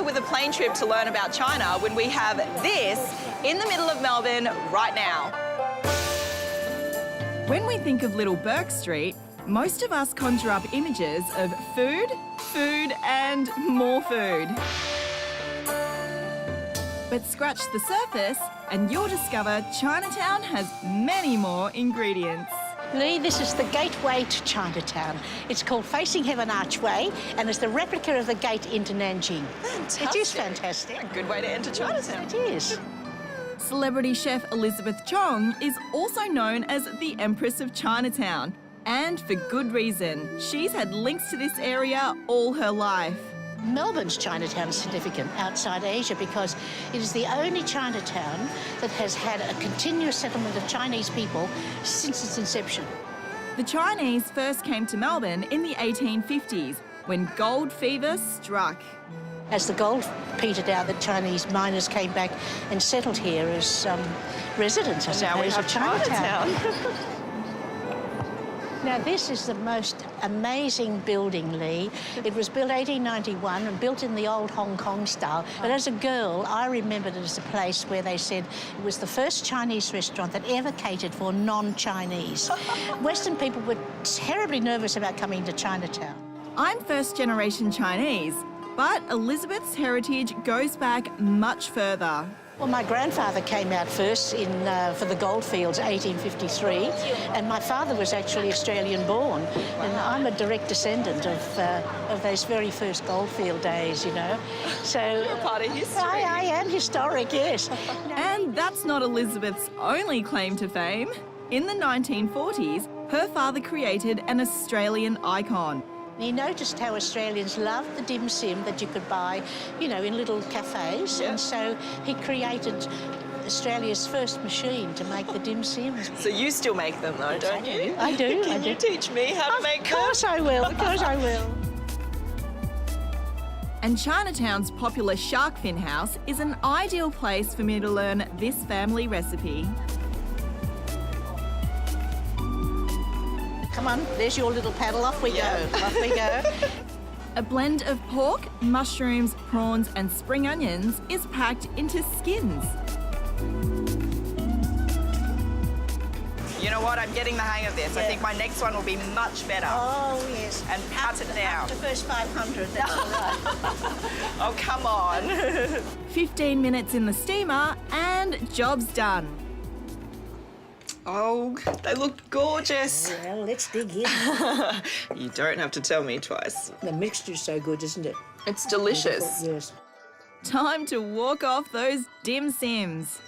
with a plane trip to learn about China when we have this in the middle of Melbourne right now. When we think of Lt Bourke St, most of us conjure up images of food, food and more food. But scratch the surface and you'll discover Chinatown has many more ingredients. Lee, this is the gateway to Chinatown. It's called Facing Heaven Archway, and it's the replica of the gate into Nanjing. Fantastic. It is fantastic. A good way to enter Chinatown. It is. Celebrity chef Elizabeth Chong is also known as the Empress of Chinatown. And for good reason. She's had links to this area all her life. Melbourne's Chinatown is significant outside Asia because it is the only Chinatown that has had a continuous settlement of Chinese people since its inception. The Chinese first came to Melbourne in the 1850s when gold fever struck. As the gold petered out, the Chinese miners came back and settled here as residents, I suppose, of Chinatown. Now, this is the most amazing building, Lee. It was built 1891 and built in the old Hong Kong style. But as a girl, I remembered it as a place where they said it was the first Chinese restaurant that ever catered for non-Chinese. Western people were terribly nervous about coming to Chinatown. I'm first-generation Chinese, but Elizabeth's heritage goes back much further. Well, my grandfather came out first for the goldfields, 1853, and my father was actually Australian-born, and I'm a direct descendant of those very first goldfield days, you know. So You're part of history. I am historic, yes. And that's not Elizabeth's only claim to fame. In the 1940s, her father created an Australian icon. He noticed how Australians loved the dim sim that you could buy, you know, in little cafes, and so he created Australia's first machine to make the dim sims. So you still make them though, don't you? I do. Can you teach me how to make them? Of course I will, of course I will. And Chinatown's popular shark fin house is an ideal place for me to learn this family recipe. Come on, there's your little paddle. Off we go. Off we go. A blend of pork, mushrooms, prawns and spring onions is packed into skins. You know what? I'm getting the hang of this. Yeah. I think my next one will be much better. Oh, yes. And cut it down. The first 500, that's all right. Oh, come on. 15 minutes in the steamer and job's done. Oh, they look gorgeous. Well, let's dig in. You don't have to tell me twice. The mixture's so good, isn't it? It's delicious. Yes. Time to walk off those dim sims.